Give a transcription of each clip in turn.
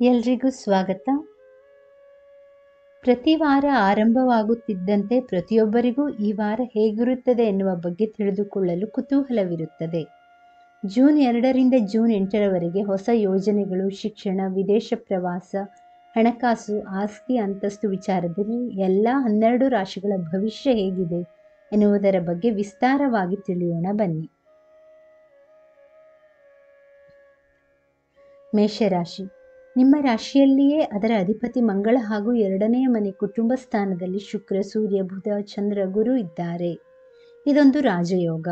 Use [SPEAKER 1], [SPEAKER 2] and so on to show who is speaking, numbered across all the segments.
[SPEAKER 1] ಎಲ್ರಿಗೂ ಸ್ವಾಗತ. ಪ್ರತಿ ವಾರ ಆರಂಭವಾಗುತ್ತಿದ್ದಂತೆ ಪ್ರತಿಯೊಬ್ಬರಿಗೂ ಈ ವಾರ ಹೇಗಿರುತ್ತದೆ ಎನ್ನುವ ಬಗ್ಗೆ ತಿಳಿದುಕೊಳ್ಳಲು ಕುತೂಹಲವಿರುತ್ತದೆ. ಜೂನ್ 2ರಿಂದ ಜೂನ್ 8ರವರೆಗೆ ಹೊಸ ಯೋಜನೆಗಳು, ಶಿಕ್ಷಣ, ವಿದೇಶ ಪ್ರವಾಸ, ಹಣಕಾಸು, ಆಸ್ತಿ ಅಂತಸ್ತು ವಿಚಾರದಲ್ಲಿ ಎಲ್ಲ 12 ರಾಶಿಗಳ ಭವಿಷ್ಯ ಹೇಗಿದೆ ಎನ್ನುವುದರ ಬಗ್ಗೆ ವಿಸ್ತಾರವಾಗಿ ತಿಳಿಯೋಣ ಬನ್ನಿ. ಮೇಷರಾಶಿ. ನಿಮ್ಮ ರಾಶಿಯಲ್ಲಿಯೇ ಅದರ ಅಧಿಪತಿ ಮಂಗಳ ಹಾಗೂ 2ನೇ ಮನೆ ಕುಟುಂಬ ಸ್ಥಾನದಲ್ಲಿ ಶುಕ್ರ, ಸೂರ್ಯ, ಬುಧ, ಚಂದ್ರ, ಗುರು ಇದ್ದಾರೆ. ಇದೊಂದು ರಾಜಯೋಗ.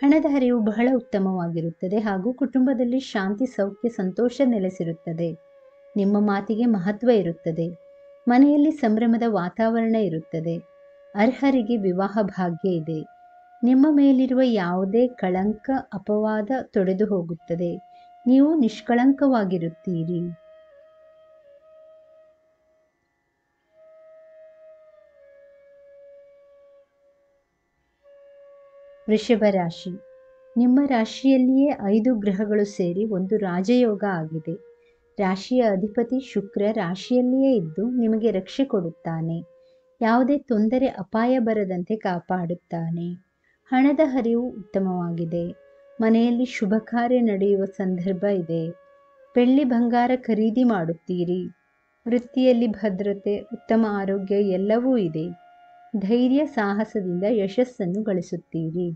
[SPEAKER 1] ಹಣದ ಹರಿವು ಬಹಳ ಉತ್ತಮವಾಗಿರುತ್ತದೆ ಹಾಗೂ ಕುಟುಂಬದಲ್ಲಿ ಶಾಂತಿ, ಸೌಖ್ಯ, ಸಂತೋಷ ನೆಲೆಸಿರುತ್ತದೆ. ನಿಮ್ಮ ಮಾತಿಗೆ ಮಹತ್ವ ಇರುತ್ತದೆ. ಮನೆಯಲ್ಲಿ ಸಂಭ್ರಮದ ವಾತಾವರಣ ಇರುತ್ತದೆ. ಅರ್ಹರಿಗೆ ವಿವಾಹ ಭಾಗ್ಯ ಇದೆ. ನಿಮ್ಮ ಮೇಲಿರುವ ಯಾವುದೇ ಕಳಂಕ, ಅಪವಾದ ತೊಡೆದು ಹೋಗುತ್ತದೆ. ನೀವು ನಿಷ್ಕಳಂಕವಾಗಿರುತ್ತೀರಿ. ವೃಷಭ ರಾಶಿ. ನಿಮ್ಮ ರಾಶಿಯಲ್ಲಿಯೇ 5 ಗ್ರಹಗಳು ಸೇರಿ ಒಂದು ರಾಜಯೋಗ ಆಗಿದೆ. ರಾಶಿಯ ಅಧಿಪತಿ ಶುಕ್ರ ರಾಶಿಯಲ್ಲಿಯೇ ಇದ್ದು ನಿಮಗೆ ರಕ್ಷೆ ಕೊಡುತ್ತಾನೆ. ಯಾವುದೇ ತೊಂದರೆ, ಅಪಾಯ ಬರದಂತೆ ಕಾಪಾಡುತ್ತಾನೆ. ಹಣದ ಹರಿವು ಉತ್ತಮವಾಗಿದೆ. ಮನೆಯಲ್ಲಿ ಶುಭ ಕಾರ್ಯ ನಡೆಯುವ ಸಂದರ್ಭ ಇದೆ. ಬೆಳ್ಳಿ ಬಂಗಾರ ಖರೀದಿ ಮಾಡುತ್ತೀರಿ. ವೃತ್ತಿಯಲ್ಲಿ ಭದ್ರತೆ, ಉತ್ತಮ ಆರೋಗ್ಯ ಎಲ್ಲವೂ ಇದೆ. ಧೈರ್ಯ, ಸಾಹಸದಿಂದ ಯಶಸ್ಸನ್ನು ಗಳಿಸುತ್ತೀರಿ.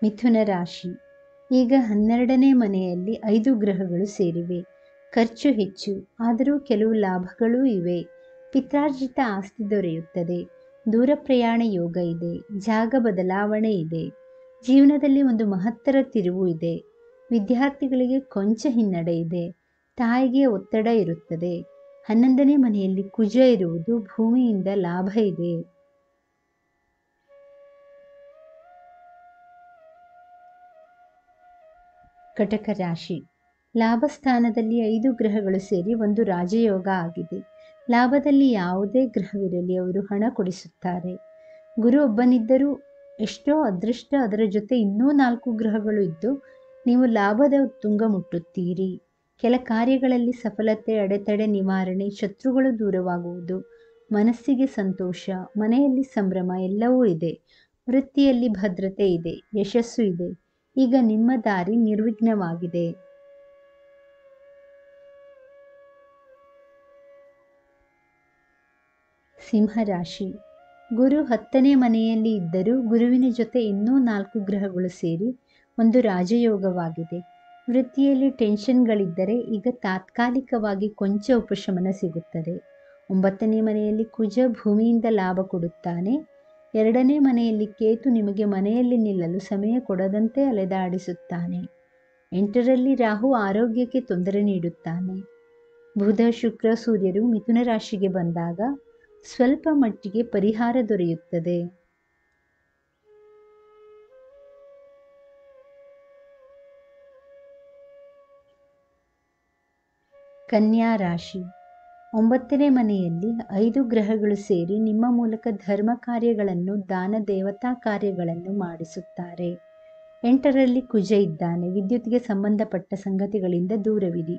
[SPEAKER 1] ಮಿಥುನ ರಾಶಿ. ಈಗ 12ನೇ ಮನೆಯಲ್ಲಿ 5 ಗ್ರಹಗಳು ಸೇರಿವೆ. ಖರ್ಚು ಹೆಚ್ಚು, ಆದರೂ ಕೆಲವು ಲಾಭಗಳೂ ಇವೆ. ಪಿತ್ರಾರ್ಜಿತ ಆಸ್ತಿ ದೊರೆಯುತ್ತದೆ. ದೂರ ಪ್ರಯಾಣ ಯೋಗ ಇದೆ. ಜಾಗ ಬದಲಾವಣೆ ಇದೆ. ಜೀವನದಲ್ಲಿ ಒಂದು ಮಹತ್ತರ ತಿರುವು ಇದೆ. ವಿದ್ಯಾರ್ಥಿಗಳಿಗೆ ಕೊಂಚ ಹಿನ್ನಡೆ ಇದೆ. ತಾಯಿಗೆ ಒತ್ತಡ ಇರುತ್ತದೆ. 11ನೇ ಮನೆಯಲ್ಲಿ ಕುಜ ಇರುವುದು ಭೂಮಿಯಿಂದ ಲಾಭ ಇದೆ. ಕಟಕ ರಾಶಿ. ಲಾಭಸ್ಥಾನದಲ್ಲಿ 5 ಗ್ರಹಗಳು ಸೇರಿ ಒಂದು ರಾಜಯೋಗ ಆಗಿದೆ. ಲಾಭದಲ್ಲಿ ಯಾವುದೇ ಗ್ರಹವಿರಲಿ ಅವರು ಹಣ ಕೊಡಿಸುತ್ತಾರೆ. ಗುರು ಒಬ್ಬನಿದ್ದರೂ ಎಷ್ಟೋ ಅದೃಷ್ಟ, ಅದರ ಜೊತೆ ಇನ್ನೂ 4 ಗ್ರಹಗಳು ಇದ್ದು ನೀವು ಲಾಭದ ಉತ್ತುಂಗ ಮುಟ್ಟುತ್ತೀರಿ. ಕೆಲ ಕಾರ್ಯಗಳಲ್ಲಿ ಸಫಲತೆ, ಅಡೆತಡೆ ನಿವಾರಣೆ, ಶತ್ರುಗಳು ದೂರವಾಗುವುದು, ಮನಸ್ಸಿಗೆ ಸಂತೋಷ, ಮನೆಯಲ್ಲಿ ಸಂಭ್ರಮ ಎಲ್ಲವೂ ಇದೆ. ವೃತ್ತಿಯಲ್ಲಿ ಭದ್ರತೆ ಇದೆ, ಯಶಸ್ಸು ಇದೆ. ಈಗ ನಿಮ್ಮ ದಾರಿ ನಿರ್ವಿಘ್ನವಾಗಿದೆ. ಸಿಂಹರಾಶಿ. ಗುರು 10ನೇ ಮನೆಯಲ್ಲಿ ಇದ್ದರೂ ಗುರುವಿನ ಜೊತೆ ಇನ್ನೂ 4 ಗ್ರಹಗಳು ಸೇರಿ ಒಂದು ರಾಜಯೋಗವಾಗಿದೆ. ವೃತ್ತಿಯಲ್ಲಿ ಟೆನ್ಷನ್ಗಳಿದ್ದರೆ ಈಗ ತಾತ್ಕಾಲಿಕವಾಗಿ ಕೊಂಚ ಉಪಶಮನ ಸಿಗುತ್ತದೆ. 9ನೇ ಮನೆಯಲ್ಲಿ ಕುಜ ಭೂಮಿಯಿಂದ ಲಾಭ ಕೊಡುತ್ತಾನೆ. 2ನೇ ಮನೆಯಲ್ಲಿ ಕೇತು ನಿಮಗೆ ಮನೆಯಲ್ಲಿ ನಿಲ್ಲಲು ಸಮಯ ಕೊಡದಂತೆ ಅಲೆದಾಡಿಸುತ್ತಾನೆ. 8ರಲ್ಲಿ ರಾಹು ಆರೋಗ್ಯಕ್ಕೆ ತೊಂದರೆ ನೀಡುತ್ತಾನೆ. ಬುಧ, ಶುಕ್ರ, ಸೂರ್ಯರು ಮಿಥುನ ರಾಶಿಗೆ ಬಂದಾಗ ಸ್ವಲ್ಪ ಮಟ್ಟಿಗೆ ಪರಿಹಾರ ದೊರೆಯುತ್ತದೆ. ಕನ್ಯಾ ರಾಶಿ. 9ನೇ ಮನೆಯಲ್ಲಿ 5 ಗ್ರಹಗಳು ಸೇರಿ ನಿಮ್ಮ ಮೂಲಕ ಧರ್ಮ ಕಾರ್ಯಗಳನ್ನು, ದಾನ ದೇವತಾ ಕಾರ್ಯಗಳನ್ನು ಮಾಡಿಸುತ್ತಾರೆ. 8ರಲ್ಲಿ ಕುಜ ಇದ್ದಾನೆ. ವಿದ್ಯುತ್ಗೆ ಸಂಬಂಧಪಟ್ಟ ಸಂಗತಿಗಳಿಂದ ದೂರವಿರಿ.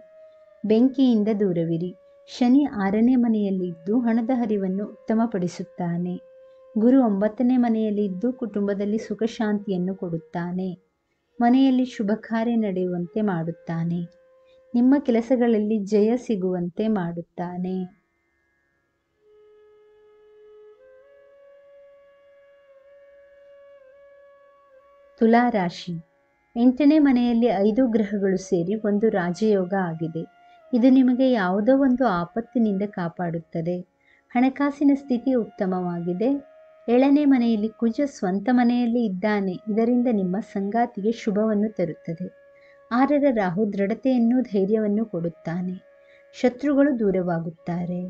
[SPEAKER 1] ಬೆಂಕಿಯಿಂದ ದೂರವಿರಿ. ಶನಿ 6ನೇ ಮನೆಯಲ್ಲಿ ಇದ್ದು ಹಣದ ಹರಿವನ್ನು ಉತ್ತಮಪಡಿಸುತ್ತಾನೆ. ಗುರು 9ನೇ ಮನೆಯಲ್ಲಿ ಇದ್ದು ಕುಟುಂಬದಲ್ಲಿ ಸುಖ ಶಾಂತಿಯನ್ನು ಕೊಡುತ್ತಾನೆ. ಮನೆಯಲ್ಲಿ ಶುಭ ಕಾರ್ಯ ನಡೆಯುವಂತೆ ಮಾಡುತ್ತಾನೆ. ನಿಮ್ಮ ಕೆಲಸಗಳಲ್ಲಿ ಜಯ ಸಿಗುವಂತೆ ಮಾಡುತ್ತಾನೆ. ತುಲಾ ರಾಶಿ. 8ನೇ ಮನೆಯಲ್ಲಿ 5 ಗ್ರಹಗಳು ಸೇರಿ ಒಂದು ರಾಜಯೋಗ ಆಗಿದೆ. ಇದು ನಿಮಗೆ ಯಾವುದೋ ಒಂದು ಆಪತ್ತಿನಿಂದ ಕಾಪಾಡುತ್ತದೆ. ಹಣಕಾಸಿನ ಸ್ಥಿತಿ ಉತ್ತಮವಾಗಿದೆ. 7ನೇ ಮನೆಯಲ್ಲಿ ಕುಜ ಸ್ವಂತ ಮನೆಯಲ್ಲಿ ಇದ್ದಾನೆ. ಇದರಿಂದ ನಿಮ್ಮ ಸಂಗಾತಿಗೆ ಶುಭವನ್ನು ತರುತ್ತದೆ. 6ರ ರಾಹು ದೃಢತೆಯನ್ನು, ಧೈರ್ಯವನ್ನು ಕೊಡುತ್ತಾನೆ. ಶತ್ರುಗಳು ದೂರವಾಗುತ್ತಾರೆ.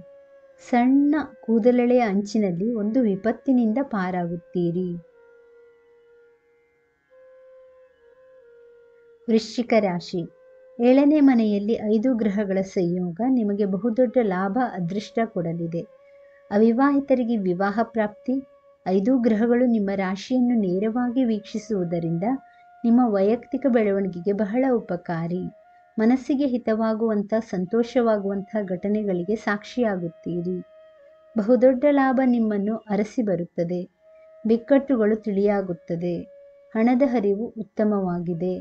[SPEAKER 1] ಸಣ್ಣ ಕೂದಲೆಳೆಯ ಅಂಚಿನಲ್ಲಿ ಒಂದು ವಿಪತ್ತಿನಿಂದ ಪಾರಾಗುತ್ತೀರಿ. ವೃಶ್ಚಿಕ ರಾಶಿ. 7ನೇ ಮನೆಯಲ್ಲಿ 5 ಗ್ರಹಗಳ ಸಂಯೋಗ ನಿಮಗೆ ಬಹುದೊಡ್ಡ ಲಾಭ, ಅದೃಷ್ಟ ಕೊಡಲಿದೆ. ಅವಿವಾಹಿತರಿಗೆ ವಿವಾಹ ಪ್ರಾಪ್ತಿ. 5 ಗ್ರಹಗಳು ನಿಮ್ಮ ರಾಶಿಯನ್ನು ನೇರವಾಗಿ ವೀಕ್ಷಿಸುವುದರಿಂದ ನಿಮ್ಮ ವೈಯಕ್ತಿಕ ಬೆಳವಣಿಗೆಗೆ ಬಹಳ ಉಪಕಾರಿ. ಮನಸ್ಸಿಗೆ ಹಿತವಾಗುವಂಥ ಸಂತೋಷವಾಗುವಂಥ ಘಟನೆಗಳಿಗೆ ಸಾಕ್ಷಿಯಾಗುತ್ತೀರಿ. ಬಹುದೊಡ್ಡ ಲಾಭ ನಿಮ್ಮನ್ನು ಅರಸಿ ಬರುತ್ತದೆ. ಬಿಕ್ಕಟ್ಟುಗಳು ತಿಳಿಯಾಗುತ್ತದೆ. ಹಣದ ಹರಿವು ಉತ್ತಮವಾಗಿದೆ.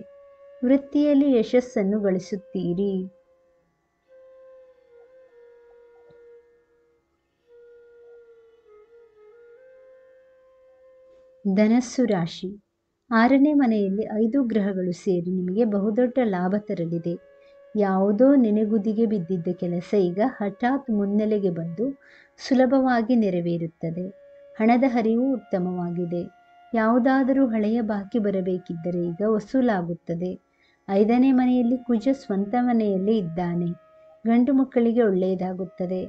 [SPEAKER 1] ವೃತ್ತಿಯಲ್ಲಿ ಯಶಸ್ಸನ್ನು ಗಳಿಸುತ್ತೀರಿ. ಧನಸ್ಸು ರಾಶಿ. 6ನೇ ಮನೆಯಲ್ಲಿ 5 ಗ್ರಹಗಳು ಸೇರಿ ನಿಮಗೆ ಬಹುದೊಡ್ಡ ಲಾಭ ತರಲಿದೆ. ಯಾವುದೋ ನೆನೆಗುದಿಗೆ ಬಿದ್ದಿದ್ದ ಕೆಲಸ ಈಗ ಹಠಾತ್ ಮುನ್ನೆಲೆಗೆ ಬಂದು ಸುಲಭವಾಗಿ ನೆರವೇರುತ್ತದೆ. ಹಣದ ಹರಿವು ಉತ್ತಮವಾಗಿದೆ. ಯಾವುದಾದರೂ ಹಳೆಯ ಬಾಕಿ ಬರಬೇಕಿದ್ದರೆ ಈಗ ವಸೂಲಾಗುತ್ತದೆ. 5ನೇ ಮನೆಯಲ್ಲಿ ಕುಜ ಸ್ವಂತ ಮನೆಯಲ್ಲೇ ಇದ್ದಾನೆ. ಗಂಡು ಮಕ್ಕಳಿಗೆ ಒಳ್ಳೆಯದಾಗುತ್ತದೆ.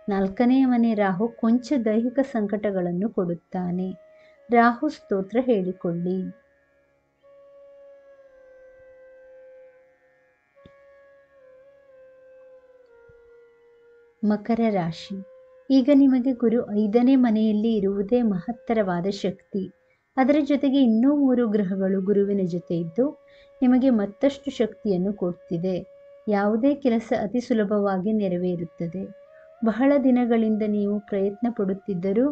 [SPEAKER 1] 4ನೇ ಮನೆ ರಾಹು ಕೊಂಚ ದೈಹಿಕ ಸಂಕಟಗಳನ್ನು ಕೊಡುತ್ತಾನೆ. ರಾಹು ಸ್ತೋತ್ರ ಹೇಳಿಕೊಳ್ಳಿ. ಮಕರ ರಾಶಿ. ಈಗ ನಿಮಗೆ ಗುರು 5ನೇ ಮನೆಯಲ್ಲಿ ಇರುವುದೇ ಮಹತ್ತರವಾದ ಶಕ್ತಿ. ಅದರ ಜೊತೆಗೆ ಇನ್ನೂ 3 ಗ್ರಹಗಳು ಗುರುವಿನ ಜೊತೆ ಇದ್ದು ನಿಮಗೆ ಮತ್ತಷ್ಟು ಶಕ್ತಿಯನ್ನು ಕೊಡ್ತಿದೆ. ಯಾವುದೇ ಕೆಲಸ ಅತಿ ಸುಲಭವಾಗಿ ನೆರವೇರುತ್ತದೆ. ಬಹಳ ದಿನಗಳಿಂದ ನೀವು ಪ್ರಯತ್ನ ಪಡುತ್ತಿದ್ದರೂ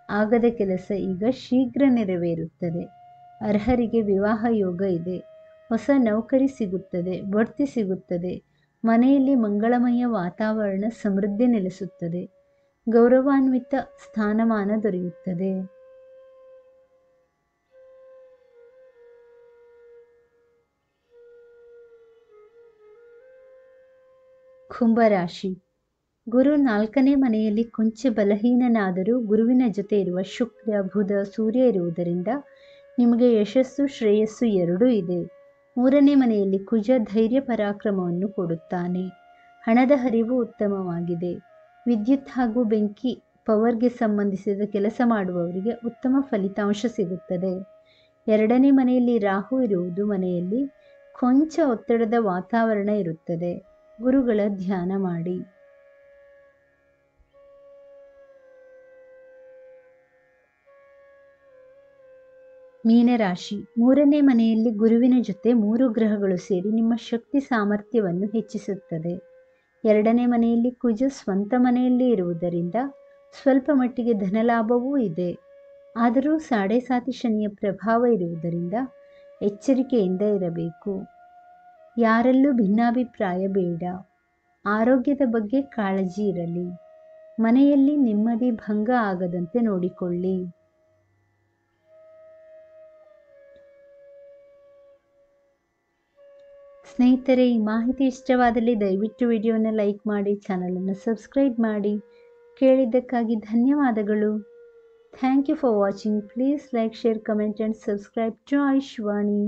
[SPEAKER 1] ಆಗದ ಕೆಲಸ ಈಗ ಶೀಘ್ರ ನೆರವೇರುತ್ತದೆ. ಅರ್ಹರಿಗೆ ವಿವಾಹ ಯೋಗ ಇದೆ. ಹೊಸ ನೌಕರಿ ಸಿಗುತ್ತದೆ. ಬಡ್ತಿ ಸಿಗುತ್ತದೆ. ಮನೆಯಲ್ಲಿ ಮಂಗಳಮಯ ವಾತಾವರಣ, ಸಮೃದ್ಧಿ ನೆಲೆಸುತ್ತದೆ. ಗೌರವಾನ್ವಿತ ಸ್ಥಾನಮಾನ ದೊರೆಯುತ್ತದೆ. ಕುಂಭರಾಶಿ. ಗುರು 4ನೇ ಮನೆಯಲ್ಲಿ ಕೊಂಚ ಬಲಹೀನನಾದರೂ ಗುರುವಿನ ಜೊತೆ ಇರುವ ಶುಕ್ರ, ಬುಧ, ಸೂರ್ಯ ಇರುವುದರಿಂದ ನಿಮಗೆ ಯಶಸ್ಸು, ಶ್ರೇಯಸ್ಸು ಎರಡೂ ಇದೆ. 3ನೇ ಮನೆಯಲ್ಲಿ ಕುಜ ಧೈರ್ಯ ಪರಾಕ್ರಮವನ್ನು ಕೊಡುತ್ತಾನೆ. ಹಣದ ಹರಿವು ಉತ್ತಮವಾಗಿದೆ. ವಿದ್ಯುತ್ ಹಾಗೂ ಬೆಂಕಿ, ಪವರ್ಗೆ ಸಂಬಂಧಿಸಿದ ಕೆಲಸ ಮಾಡುವವರಿಗೆ ಉತ್ತಮ ಫಲಿತಾಂಶ ಸಿಗುತ್ತದೆ. 2ನೇ ಮನೆಯಲ್ಲಿ ರಾಹು ಇರುವುದು ಮನೆಯಲ್ಲಿ ಕೊಂಚ ಒತ್ತಡದ ವಾತಾವರಣ ಇರುತ್ತದೆ. ಗುರುಗಳ ಧ್ಯಾನ ಮಾಡಿ. ಮೀನರಾಶಿ. 3ನೇ ಮನೆಯಲ್ಲಿ ಗುರುವಿನ ಜೊತೆ 3 ಗ್ರಹಗಳು ಸೇರಿ ನಿಮ್ಮ ಶಕ್ತಿ ಸಾಮರ್ಥ್ಯವನ್ನು ಹೆಚ್ಚಿಸುತ್ತದೆ. 2ನೇ ಮನೆಯಲ್ಲಿ ಕುಜ ಸ್ವಂತ ಮನೆಯಲ್ಲಿ ಇರುವುದರಿಂದ ಸ್ವಲ್ಪ ಮಟ್ಟಿಗೆ ಧನಲಾಭವೂ ಇದೆ. ಆದರೂ ಸಾಡೆ ಸಾತಿ ಶನಿಯ ಪ್ರಭಾವ ಇರುವುದರಿಂದ ಎಚ್ಚರಿಕೆಯಿಂದ ಇರಬೇಕು. ಯಾರಲ್ಲೂ ಭಿನ್ನಾಭಿಪ್ರಾಯ ಬೇಡ. ಆರೋಗ್ಯದ ಬಗ್ಗೆ ಕಾಳಜಿ ಇರಲಿ. ಮನೆಯಲ್ಲಿ ನೆಮ್ಮದಿ ಭಂಗ ಆಗದಂತೆ ನೋಡಿಕೊಳ್ಳಿ. ಸ್ನೇಹಿತರೆ, ಈ ಮಾಹಿತಿ ಇಷ್ಟವಾದಲ್ಲಿ ದಯವಿಟ್ಟು ವಿಡಿಯೋನ ಲೈಕ್ ಮಾಡಿ, ಚಾನಲನ್ನು ಸಬ್ಸ್ಕ್ರೈಬ್ ಮಾಡಿ. ಕೇಳಿದ್ದಕ್ಕಾಗಿ ಧನ್ಯವಾದಗಳು. Thank you for watching. Please like, share, comment and subscribe to Ayushvani.